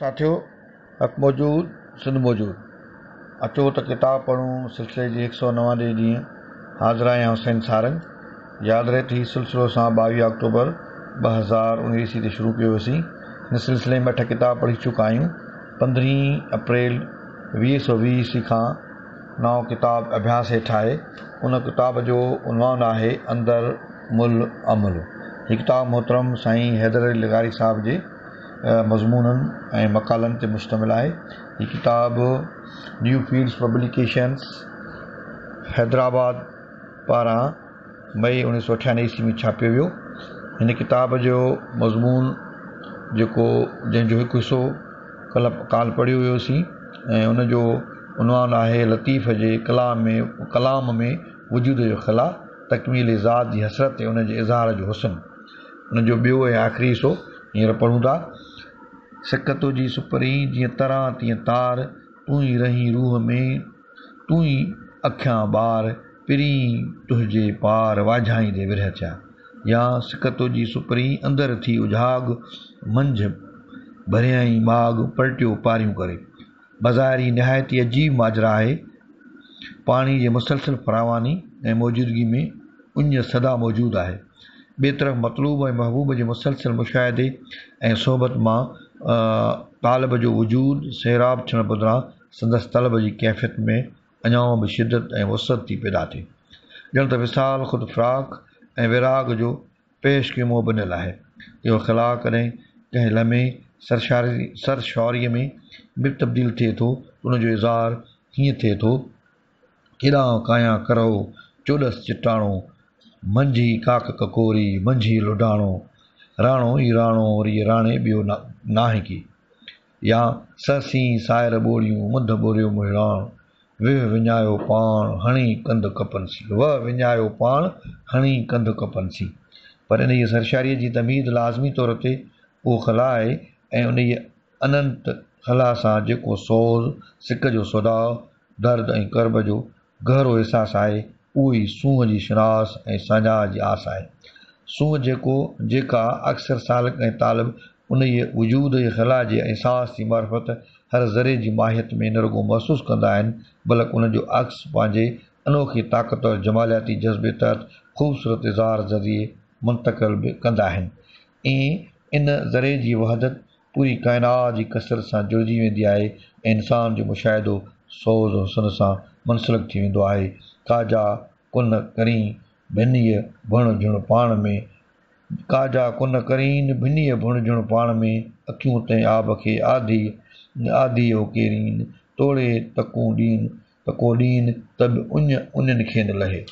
साथियों, हक़ मौजूद सिंध मौजूद। अचो त किताब पढ़ूं सिलसिले जी 199 ॾींहं। हाज़िर आहियां हुसैन सारंग। यादि रहे थी सिलसिलो असां 22 अक्टूबर 2019 ईस्वी ते शुरू कयो हुयोसीं। हिन सिलसिले में 8 किताब पढ़ी चुका आहियूं। 15 अप्रैल 2020 ईस्वी खां नओं किताब अभ्यास हेठि आहे। उन किताब जो उनवान आहे अंदर मुल अमल। हीअ किताब मोहतरम साईं हैदर अली लगारी साहिब जे मज़मूननि ऐं मक़ालनि ते मुश्तमिल आहे। हीअ किताब न्यू फील्ड्स पब्लिकेशंस हैदराबाद पारां मई 1998 ईस्वी में छापियो वियो। हिन किताब जो मज़मून जेको जंहिंजो हिकु हिसो काल पढ़ियो हुयोसीं ऐं उनजो उनवान आहे लतीफ़ जे कलाम में वजूद जो ख़ला, तकमील ज़ात जी हसरत ऐं उनजे इज़हार जो हुस्न। उनजो ॿियो ऐं आख़िरी हिसो हींअर पढ़ूं था। सिक तुंहिंजी सुपरी जीअं तरां तीअं तार, तूं ई रहीं रूह में, तूं ई अखियां ॿार, पिरी तुंहिंजे पार वाझाईंदे विरह थिया। या सिक तुंहिंजी सुपरी अंदरि थी उजाग, मंझि भरियई माग पलटियो पारियूं करे। बज़ारी निहायती अजीब माजरा आहे। पाणी जे मुसलसिल फरावानी ऐं मौजूदगी में उञ सदा मौजूदु आहे। ॿिए तरफ़ मतलूब ऐं महबूब जे मुसलसिल मुशाहिदे ऐं सोहबत मां तालिब जो वजूद सैराब थियण बदिरां संदसि तलब जी कैफ़ियत में अञां बि शिदत ऐं वसत थी पैदा थिए। ॼण त विसाल ख़ुदि फ़राक ऐं विराग जो पेश क़ीमो बनियल आहे। इहो ख़ला कॾहिं कंहिं लम्हे सरशौरीअ में बि तब्दील थिए थो। उनजो इज़हार हीअं थिए थो: केॾां कायां करो चोॾसि चिटाणो, मंझी काक ककोरी मंझी लुढाणो, राणो ई राणो वरी राणे ॿियो नाहे की। या ससी सायर ॿोड़ियूं मुंद ॿोरियो मुहिड़ाण, विञायो पाण हणी कंध कपनसी, विञायो पाण हणी कंध कपनसी। पर इन जी सरशारीअ जी तमीद लाज़मी तौर ते उहो ख़ला आहे ऐं उन जी अनंत ख़ला सां जेको सोज़, सिक जो सुदाउ, दर्द ऐं कर्ब जो गहरो अहसासु आहे, उहो ई सूंहं जी शिनास ऐं साञा जी आस आहे। सूंहं जेका अक्सर सालिक ऐं तालिब उन जे वजूद जे ख़ला जे अहसास जी मारिफत हर ज़रे जी माहियत में न रुगो महसूसु कंदा आहिनि, बल्कि उन जो अक्स पंहिंजे अनोखी ताक़त और जमालियाती जज़्बे तहत ख़ूबसूरत इज़हार ज़रिए मुंतक़िल बि कंदा आहिनि। इन ज़रे जी वहदत पूरी काइनात जी कसरत सां जुड़िजी वेंदी आहे ऐं इंसान जो मुशाहिदो सोज़ हुस्न सां मुंसलिक थी वेंदो आहे। काजा कुन करीं भिनीअ भुण झुण पाण में, काजा कुन करीन भिनीअ भुण झुण पाण में, अखियूं तंहिं आब खे आधी हो केरीन, तोड़े तको ॾीन त बि उञनि खे न लहे।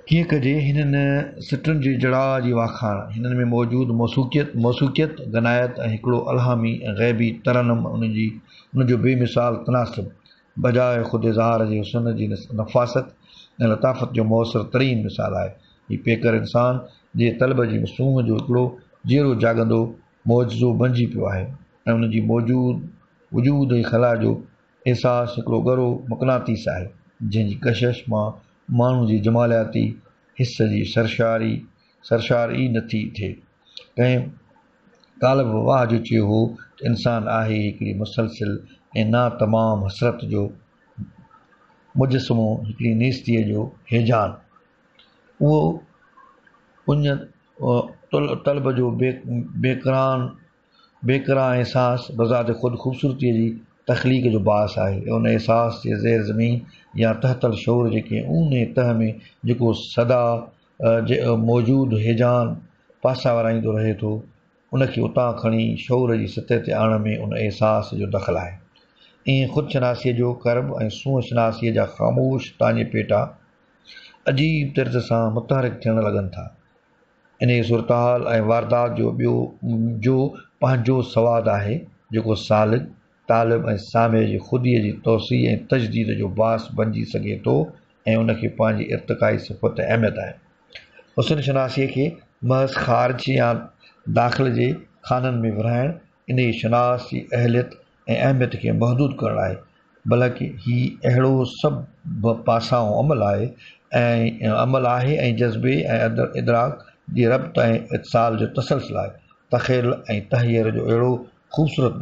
कीअं कजे हिननि सिटुनि जी जड़ा जी वाखाण। हिननि में मौजूदु मौसूकियत गनायत ऐं हिकिड़ो अलहामी ऐं ग़ैबी तरनम उनजो बेमिसाल तनासिब बजाए ख़ुदि इज़हार जे हुस्न जी नफ़ासत ऐं लताफ़त जो मौसर तरीन मिसाल आहे। हीउ पेकर इंसान जे तलब जी सूंहं जो हिकिड़ो जीअरो जाॻंदो मौजज़ो बणिजी पियो आहे ऐं उनजी वजूद ऐं ख़ला जो अहसासु हिकिड़ो ॻरो मक़नातीस आहे, जंहिंजी कशिश मां माण्हू जी जमालियाती हिस जी सरशार ई नथी थिए। कंहिं तालिब वाह जो चयो हो त इंसान आहे हिकिड़ी मुसलसिल ऐं ना तमाम हसरत जो मुजस्समो, हिकिड़ी नेस्तीअ जो हेजान। उहो उञ तलब जो बेकरां अहसासु बज़ात ख़ुदि ख़ूबसूरतीअ जी तख़लीक़ जो बास आहे। उन अहसास जे ज़ेर ज़मीन या तहतल शौर जेके ऊने तह में जेको सदा मौजूदु हेजान पासा वाराईंदो रहे थो, उनखे उतां खणी शौर जी सतह ते आणण में उन अहसास जो दख़ल आहे। ईअं ख़ुदि शनासीअ जो कर्ब ऐं सूंहं शनासीअ जा ख़ामोश तांजे पेटा अजीब तर्ज़ सां मुतहरिक थियण लॻनि था। इन जी सूरतहाल ऐं वारदात जो पंहिंजो सवादु आहे, जेको सालिक, तालिब ऐं सामे जी ख़ुदीअ जी तोसी ऐं तजदीद जो बास बणिजी सघे थो ऐं उनखे पंहिंजी इर्तिक़ाई सिफ़त अहमियत आहे। हुस्न शनासीअ खे महज़ ख़ारिज या दाख़िल जे खाननि में विरहाइण इन जी शनास जी अहलियत ऐं अहमियत खे महदूद करणु आहे, बल्कि हीउ अहिड़ो सभु पासाऊं अमल आहे ऐं जज़्बे ऐं इदराक जी रब्त ऐं इत्साल जो तसलसल आहे। तख़यल ऐं तहयर जो अहिड़ो ख़ूबसूरत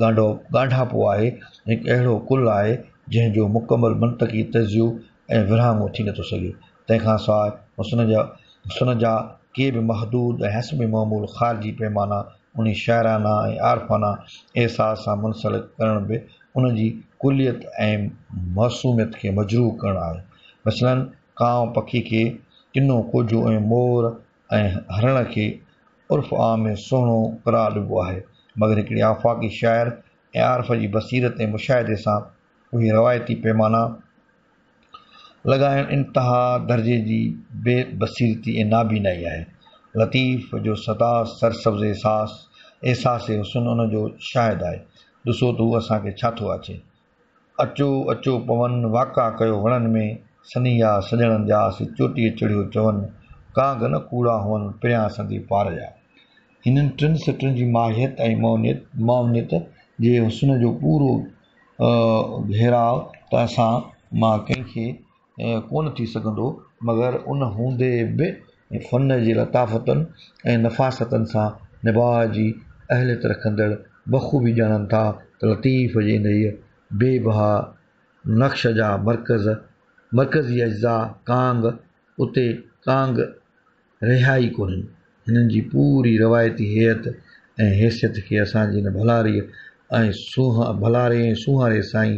ॻाढ़ापो आहे, हिकु अहिड़ो कुल आहे जंहिंजो मुकमल मंतक़ी तज़ियो ऐं विरहाङो थी नथो सघे। तंहिंखां सवाइ हुस्न जा के बि महदूद ऐं हस्ब मामूल ख़ारिजी पैमाना उन शाइराना ऐं आरफ़ाना एहसास सां मुंसलिक करण बि उन जी कुलियत ऐं मासूमियत खे मजरूह करणु आहे। मसलन कांव पखी खे किनो कोझो ऐं मोर ऐं हरण खे उर्फ़ आम में सुहिणो करार ॾिबो आहे, मगर हिकिड़ी आफ़ाक़ी शाइर ऐं आरफ़ जी बसीरत ऐं मुशाहिदे सां उहे रवायती पैमाना लॻाइण इंतिहा दर्जे जी बेबसीरती ऐं नाबीनाई आहे। लतीफ़ जो सदा सरसब्ज़ एहसास हुस्न उन जो शाहिद आहे। ॾिसो त हू असांखे छा थो अचे। अचो अचो पवन वाका कयो वणनि में, सनिया सॼणनि जा से चोटीअ चढ़ियो चवनि, कांग न कूड़ा हुअनि परियां संदी पार जा। हिननि टिनि सिटुनि जी माहियत ऐं माउनियत जे हुस्न जो पूरो घेराव त असां मां कंहिंखे कोन थी सघंदो, मगर उन हूंदे बि फ़न जी लताफ़तनि ऐं नफ़ासतनि सां निबाह जी अहलियत रखंदड़ बख़ूबी ॼाणनि था त लतीफ़ जे इन बेबहा नक्श जा मरकज़ी अज्जा कांग, उते कांग रिहाई कोन्हनि। हिननि जी पूरी रवायती हैत ऐं हैसियत खे असांजी हिन भलारे ऐं सुहारे साईं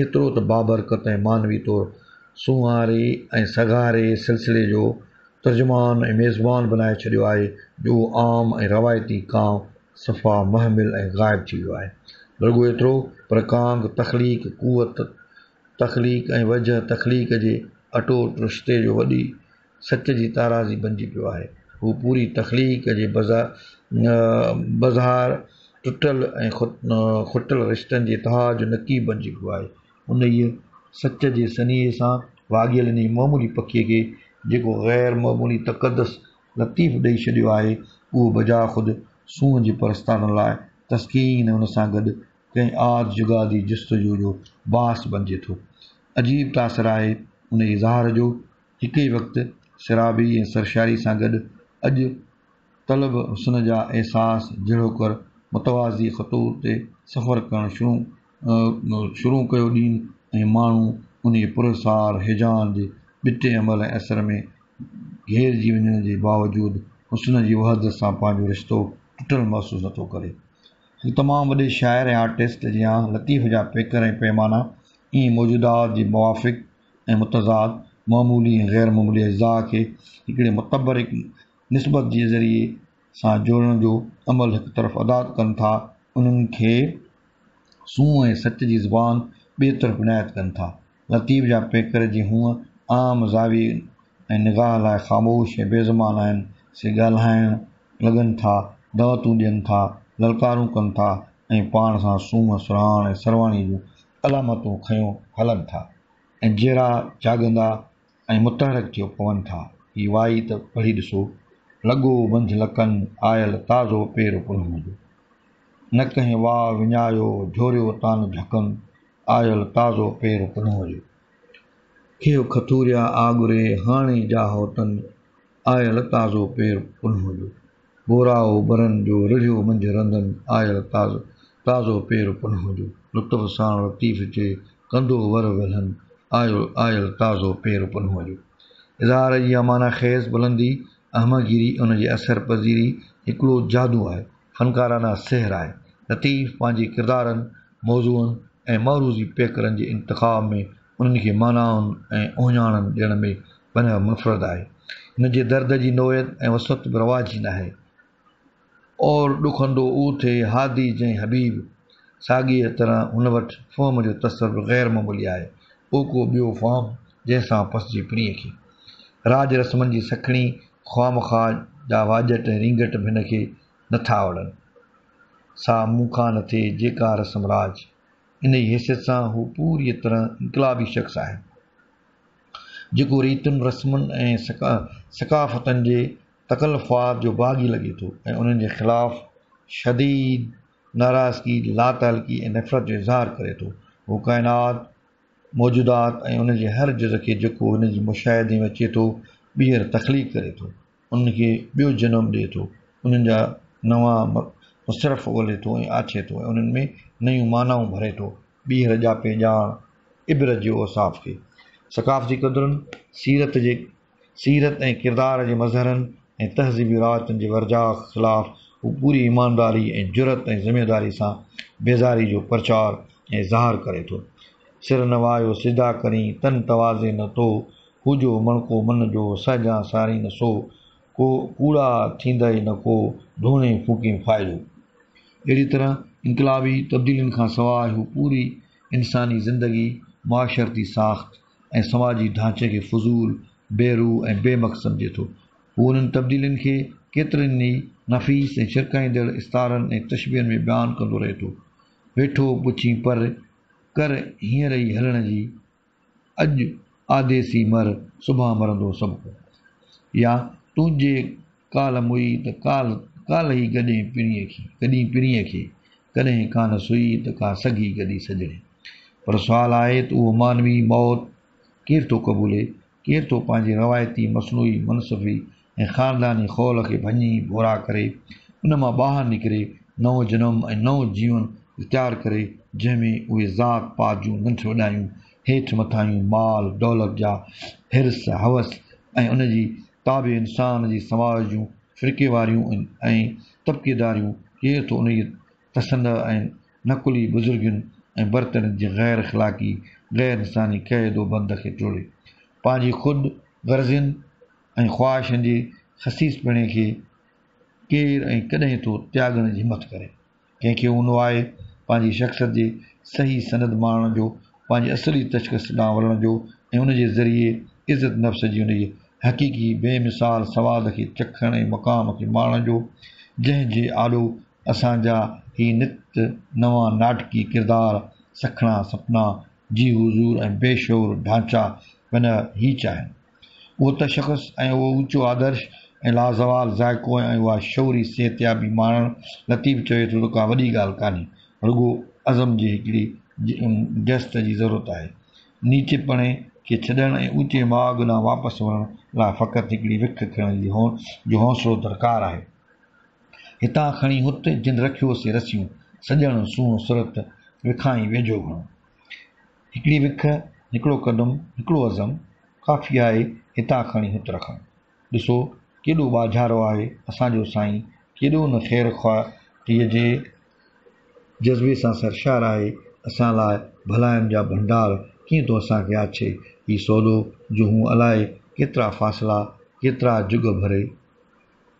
एतिरो त बाबरकत ऐं मानवी तौरु सुहारे ऐं सगारे सिलसिले जो तर्जुमान ऐं मेज़बान बनाए छॾियो आहे, जो आम ऐं रवायती कांव सफ़ा महमिल ऐं ग़ाइब थी वियो आहे। रुॻो एतिरो पर कांग तख़लीक़ क़ुवत तख़लीक़ ऐं वजह तख़लीक़ जे अटोट रिश्ते जो वॾी सच जी ताराज़ी बणिजी पियो आहे। हू पूरी तख़लीक़ जे बज़ार टुटल ऐं खुटल रिश्तनि जे तहा जो नक़ीब बणिजी पियो आहे। उन इहे सच जे सनीअ सां वाॻियल इन मामूली पखीअ खे जेको ग़ैर मामूली तक़दस लतीफ़ ॾेई छॾियो आहे, उहो बजा ख़ुदि सूंहं जे परस्तारनि लाइ तस्कीन उन सां गॾु कंहिं आद जुगादी जस्तजू जो बास बणिजे थो। अजीब तासिर आहे उन इज़हार जो। हिकु ई वक़्तु सिराबी ऐं सरशारी सां गॾु अॼु तलब हुस्न जा एहसास जहिड़ो कर मुतवाज़ी ख़तूर ते सफ़र करणु शुरू कयो ॾींहुं ऐं माण्हू उन पुरसार हिजान जे ॿिटे अमल ऐं असर में घेरजी वञण जे बावजूदु हुस्न जी वहदत सां पंहिंजो रिश्तो टुटल महसूसु नथो करे। हिकु तमामु वॾे शाइर ऐं आर्टिस्ट जियां लतीफ़ जा पेकर ऐं पैमाना ईअं मौजूदात जी मुवाफ़िक़ ऐं मुतज़ाद मामूली ऐं ग़ैर मामूली अज़ा खे हिकिड़े मुतबरिक निस्बत जे ज़रिए सां जोड़ण जो अमल हिकु तरफ़ अदा कनि था, उन्हनि खे सूंहं ऐं सच जी ज़ुबान ॿिए तरफ़ इनायत कनि था। लतीफ़ जा पेकर जी हूअं आम ज़ावी ऐं निगाह लाइ ख़ामोश ऐं बेज़ुबान आहिनि, से ॻाल्हाइण लॻनि था, दावतूं ॾियनि था, ललकारूं कनि था ऐं पाण सां सूंहं सुराण ऐं सरवाणी जूं अलामतूं खयों हलनि था ऐं जहिड़ा जाॻंदा ऐं मुतहरक थियो पवनि था। ही वाई त पढ़ी ॾिसो। लॻो मंझि लकनि आयल ताज़ो पेर पुल्हण जो, न कंहिं वाह विञायो झोरियो तान झकनि आयल ताज़ो पेर पुल्हण जो, खेव खथूरिया आगुरे हाणे जा होतनि आयल ताज़ो पेर पुल्हण जो, बोराओ बरनि जो रिढ़ियो मंझि रंधनि आयल ताज़ो पेर पुल्हण जो, लुत्फ़ सां लतीफ़ जे कंदो वर वेलनि आयल ताज़ो पेर पुल्हण जो। इज़हार जी अमाना ख़ेज़ बुलंदी अहमगीरी उन जी असर पज़ीरी हिकिड़ो जादू आहे, फ़नकाराना सिहर आहे। लतीफ़ पंहिंजे किरदारनि मौज़ूअनि ऐं मौरूज़ी पेकरनि जे इंतिख़ाब में उन्हनि खे मानाउनि ऐं ओहञाणनि ॾियण में बनह मुफ़रद आहे। हिन जे दर्द जी नोयत ऐं वसत बि रवाजी न आहे। और ॾुखंदो ऊ थिए हादी जंहिं हबीब, साॻीअ तरह हुन वटि फ़हम जो तसर ग़ैर मामूली आहे, को ॿियो फ़हम जंहिंसां पसजी प्रीअ खे राज रस्मनि जी सखणी ख़्वामख़्वा जा वाजट ऐं रींगट बि हिन खे नथा आवड़नि। सा मूंखां न थिए जेका रस्म राज, इन जी हैसियत सां हू पूरी तरह इनक़लाबी शख़्स आहे, जेको रीतुनि रस्मुनि ऐं सकाफ़तनि जे तकल्लुफ़ात जो बाग़ी लॻे थो ऐं उन्हनि जे ख़िलाफ़ शदीद नाराज़गी, लातालगी ऐं नफ़रत जो इज़हार करे थो। हू काइनात मौजूदात ऐं उन जे हर जुज़ खे जेको हिन जी मुशाहिदे में अचे थो ॿीहर तख़लीक़ करे थो, उन्हनि खे ॿियो जनमु ॾिए थो, उन्हनि जा नवां सिर्फ़ ॻोल्हे थो ऐं आछे थो ऐं उन्हनि में नयूं मानाऊं भरे थो, ॿीहर जापे ॼाण इबरत जो औसाफ़ खे। सक़ाफ़ती क़दरुनि, सीरत ऐं किरदार जे मज़हरनि ऐं तहज़ीबी रवायतुनि जे वर्जा ख़िलाफ़ हू पूरी ईमानदारी ऐं जुरत ऐं ज़िमेदारी सां बेज़ारी जो प्रचार ऐं इज़हार करे थो। सिर नवायो सिधा करी तन तवाज़े न तो, हुजो मणको मन जो सहजां सारी न सो, को कूड़ा थींदई न को धूणे फूके फ़ाइदो। अहिड़ी तरह इनकलाबी तब्दीलियुनि खां सवाइ हू पूरी इंसानी ज़िंदगी, माशरती साख़्त ऐं समाजी ढांचे खे फज़ूल, बेरूह ऐं बेमक़ सम्झे थो। हू उन्हनि तब्दीलियुनि खे केतिरनि ई नफ़ीस ऐं छिरकाईंदड़ इस्तारनि ऐं तशबीहनि में बयानु कंदो रहे थो। वेठो पुछी पर कर हींअर ई हलण जी, अॼु आदेसी मर सुभां मरंदो सभु को, या तुंहिंजे काल मुई त काल ई कॾहिं पिणीअ खे कॾहिं कान सुई त का सगी गॾी सजणे। पर सुवालु आहे त उहो मानवी मौत केरु थो क़बूले, केरु थो पंहिंजी रवायती मसनूई मनसफ़ी ऐं ख़ानदानी ख़ौल खे भञी भोरा करे उन मां ॿाहिरि निकिरे नओं जनम ऐं नओं जीवन इख़्तियार करे, जंहिंमें उहे ज़ात पात जूं नंढ वॾायूं हेठि मथायूं माल दौलत जा हिर्स हवस ऐं उन जी ताबे इंसान जी समाज जूं फ़िरके वारियूं ऐं तबक़ेदारियूं, केरु थो उन जी तसंद ऐं नकुली बुज़ुर्गनि ऐं बर्तन जे ग़ैर अख़लाक़ी ग़ैर इंसानी क़ैदो बंद खे टोड़े। पंहिंजी ख़ुदि गर्ज़ियुनि ऐं ख़्वाहिशनि जे ख़सीसपणे खे केरु ऐं कॾहिं थो त्यागण जी हिमत करे। कंहिंखे हूंदो आहे पंहिंजी शख़्सियत जे सही सनद माणण जो, पंहिंजी असली तशख़िस ॾांहुं वञण जो ऐं उन जे ज़रिए इज़त नफ़्स जी उन जी हक़ीक़ी बेमिसाल सवाद खे चखण ऐं मक़ाम खे माणण जो, जंहिंजे आॾो असांजा ही नित नवां नाटकी किरदार, सखणा सपना, जी हुज़ूर ऐं बेशूर ढांचा पिन ही चाहीनि। उहो तशख़ुस ऐं उहो ऊचो आदर्श ऐं लाज़वाल ज़ाइक़ो ऐं उहा शौरी सिहतयाबी माणणु, लतीफ़ चवे थो त का वॾी ॻाल्हि कान्हे, रुॻो अज़म जी हिकिड़ी गस्त जी ज़रूरत आहे। नीचेपणे खे छॾण ऐं ऊचे माॻ ॾांहुं वापसि वञण लाइ फ़क़ति हिकिड़ी विख खणण जो हौसलो दरकार आहे। हितां खणी हुत जिन रखियोसीं रसियूं, सॼण सूंहं सुरत विखाई वेझो घणो। हिकिड़ी विख, हिकिड़ो क़दम, हिकिड़ो अज़म काफ़ी आहे हितां खणी हुत रखणु। ॾिसो केॾो ॿाझारो आहे असांजो साईं, केॾो न ख़ैर ख़्वाहीअ जे जज़्बे सां सरशार आहे। असां लाइ भलाइनि जा भंडार कीअं थो असांखे आछे ही सौदो, जो हूं अलाए केतिरा फ़ासिला केतिरा जुग भरे।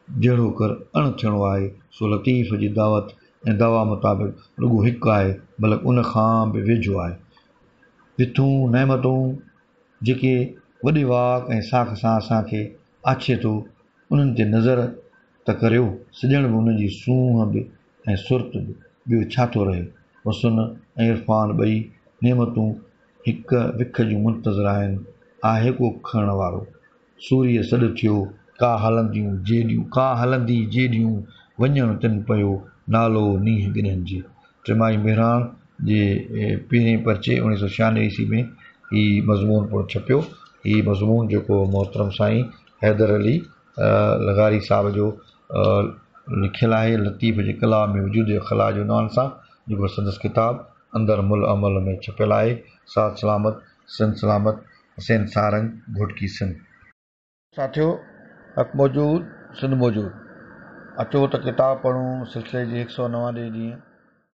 जहिड़ो कर अण थियणो आहे सो लतीफ़ जी दावत ऐं दवा मुताबिक़ रुॻो हिकु आहे, बल्कि उन खां बि वेझो आहे। विथूं नेमतूं जेके वॾे वाक ऐं साख सां असांखे आछे थो, उन्हनि ते नज़र त करियो, सॼण बि उन जी सूंहं बि ऐं सुरत बि। ॿियो छा थो रहे? हुस्न ऐं इरफ़ान ॿई नेमतूं हिक विख जूं मुंतज़र आहिनि। आहे को खणण वारो? सूर्य सॾु थियो, का हलंदी जेॾियूं वञण तिन पियो नालो नींहं गिॾनि जी। टिमाही बहिराण जे पहिरें पर्चे 1996 ईस्वी में ही मज़मून पिणु छपियो। ही मज़मून जेको मोहतरम साईं हैदर अली लगारी साहब जो लिखियलु आहे, लतीफ़ जे कलाम में वजूद ख़ला जो नाले सां, जेको संदसि किताब अंदर मुल अमल में छपियलु आहे। साथ सलामत, सिंध सलामत, हुसैन सारंग, घोटकी सिंध। साथियो, हक़ मौजूद, सिंध मौजूद। अचो त किताब पढ़ूं सिलसिले जे 199 ॾींहं।